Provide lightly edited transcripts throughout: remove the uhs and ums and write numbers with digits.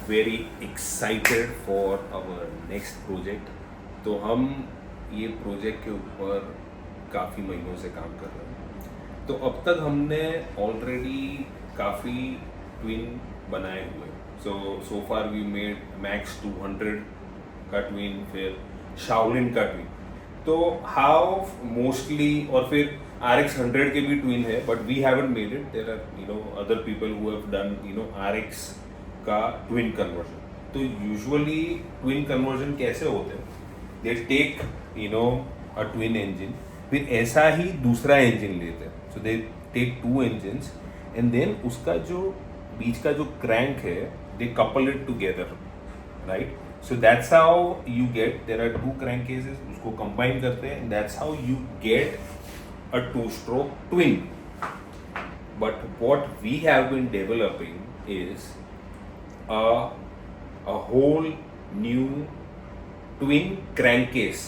Very excited for our next project. तो हम ये प्रोजेक्ट के ऊपर काफ़ी महीनों से काम कर रहे हैं। तो अब तक हमने ऑलरेडी काफ़ी ट्विन बनाए हुए। सो फार वी मेड मैक्स 200 का ट्विन, फिर शाओलिन का ट्विन। तो हाउ मोस्टली, और फिर RX 100 के भी ट्विन है, but we haven't made it. There are other people who have done RX का ट्विन कन्वर्जन। तो यूजुअली ट्विन कन्वर्जन कैसे होते हैं? They take a twin engine, फिर ऐसा ही दूसरा इंजन लेते हैं। So they take 2 engines and then उसका जो बीच का जो क्रैंक है, they couple it together, right? So that's how you get, there are 2 crankcases, उसको combine करते हैं, and that's how you get a 2-stroke twin. But what we have been developing is a whole new twin crankcase.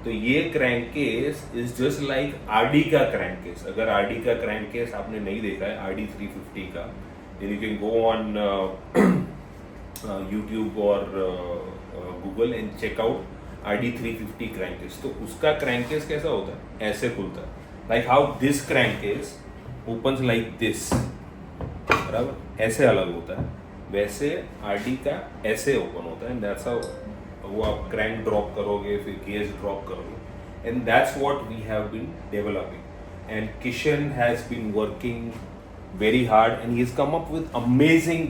तो ये crankcase is just like RD का crankcase. अगर RD का crankcase आपने नहीं देखा है, RD 350 का, then you can go on YouTube और Google and check out RD 350 crankcase. तो उसका crankcase कैसा होता है? ऐसे खुलता है, like how this crankcase opens like this, बराबर? ऐसे अलग होता है, वैसे RD का ऐसे ओपन होता है, and that's how वो आप crank ड्रॉप करोगे, फिर गेज ड्रॉप करोगे, and that's what we have been developing. And Kishan has been working very hard and he has come up with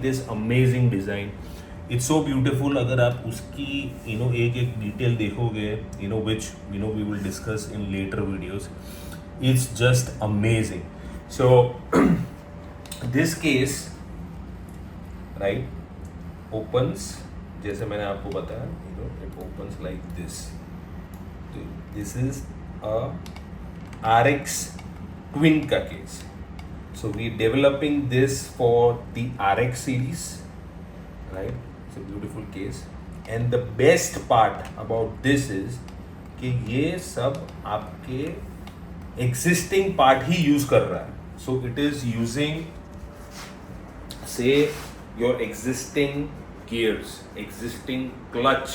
this amazing design. It's so beautiful. अगर आप उसकी एक एक डिटेल देखोगे, which we will discuss in later videos, it's just amazing. So this case, right, opens जैसे मैंने आपको बताया, it opens like this. This is a RX twin का case. So we developing this for the RX series, right? It's a beautiful case. And the best part about this is कि ये सब आपके existing part ही use कर रहा है. So it is using, say, your existing gears, existing clutch,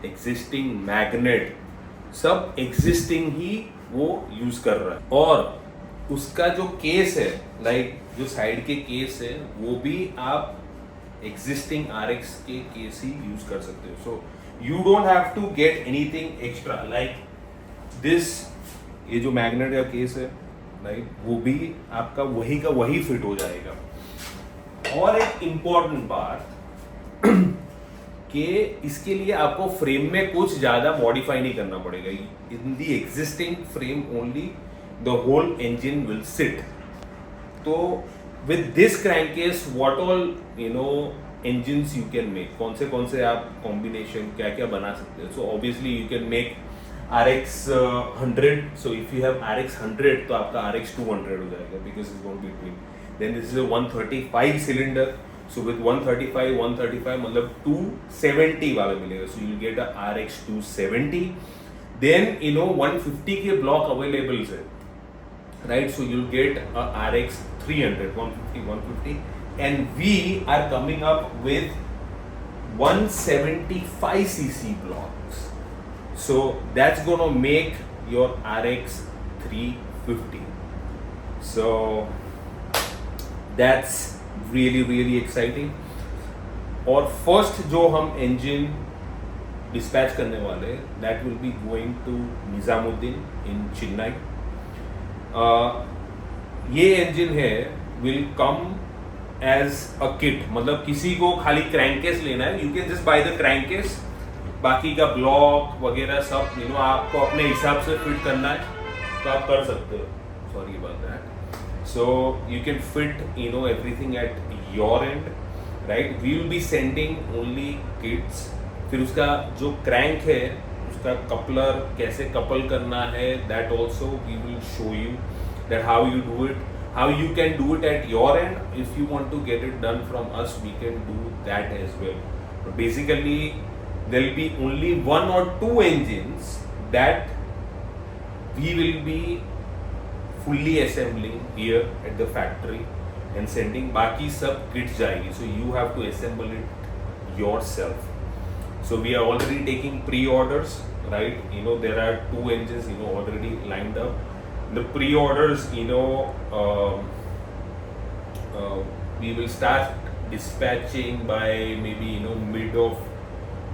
existing magnet, सब existing ही वो use कर रहा है. और उसका जो केस है, लाइक जो साइड के केस है, वो भी आप एग्जिस्टिंग RX के केस ही यूज कर सकते हो. So you don't have to get anything extra like this. ये जो मैग्नेट का केस है, लाइक वो भी आपका वही का वही फिट हो जाएगा. और एक इम्पॉर्टेंट बात कि इसके लिए आपको फ्रेम में कुछ ज्यादा मॉडिफाई नहीं करना पड़ेगा. In the existing frame only the whole engine will sit. तो with this crankcase, what all engines you can make, कौन से आप combination क्या क्या बना सकते हैं. So obviously you can make RX 100. So if you have RX 100 तो आपका RX 200 हो जाएगा, because it's going to be twin. Then this is a 135 cylinder. So with 135 मतलब 270 वाला मिलेगा. So you'll get a RX 270. Then 150 के block available है, right? So you'll get a RX 300, 150, and we are coming up with 175cc blocks. So that's gonna make your RX 350. So that's really exciting. और first जो हम engine dispatch करने वाले, that will be going to Nizamuddin in Chennai. ये engine है will come as a kit. मतलब किसी को खाली क्रैंककेस लेना है, you can just buy the crankcase, बाकी का ब्लॉक वगैरह सब आपको अपने हिसाब से फिट करना है तो आप कर सकते हो. Sorry about that. So you can fit everything at your end, right? We will be sending only kits. फिर उसका जो क्रैंक है, उसका कपलर कैसे कपल करना है, that also we will show you that how you do it, how you can do it at your end. If you want to get it done from us, we can do that as well. But basically there will be only 1 or 2 engines that we will be fully assembling here at the factory and sending. बाकी सब kits जाएगी. So you have to assemble it yourself. So we are already taking pre-orders, right? There are 2 engines already lined up. The pre-orders, we will start dispatching by maybe mid of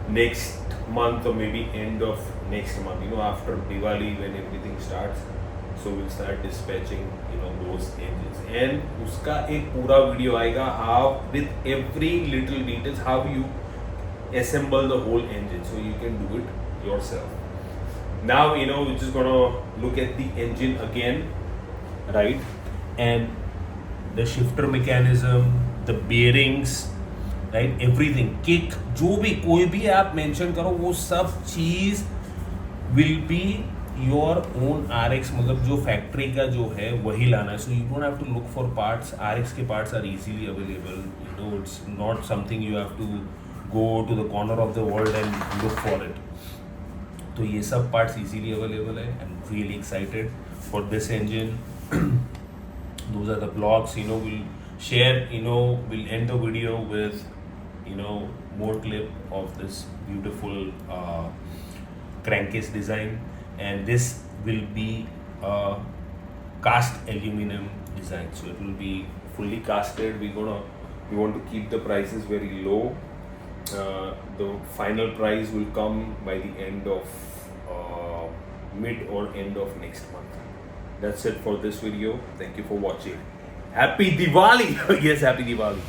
next month, or maybe end of next month, after Diwali, when everything starts. So we'll start dispatching those engines, and uska ek pura video aayega how with every little details how you assemble the whole engine, so you can do it yourself. Now we're just gonna look at the engine again, right? And the shifter mechanism, the bearings, right? Everything, kick, जो भी कोई भी आप mention करो वो सब चीज will be your own RX, मतलब जो फैक्ट्री का जो है वही लाना है. So you don't have to look for parts. RX के parts are easily available. It's not something you have to go to the corner of the world and look for it. तो ये सब parts easily available है. I'm really excited for this engine. Those are the blogs. We'll share. We'll end the video with more clip of this beautiful crankcase design, and this will be a cast aluminum design, so it will be fully casted. We want to keep the prices very low. The final price will come by the end of mid or end of next month. That's it for this video. Thank you for watching. Happy Diwali. Yes, happy Diwali.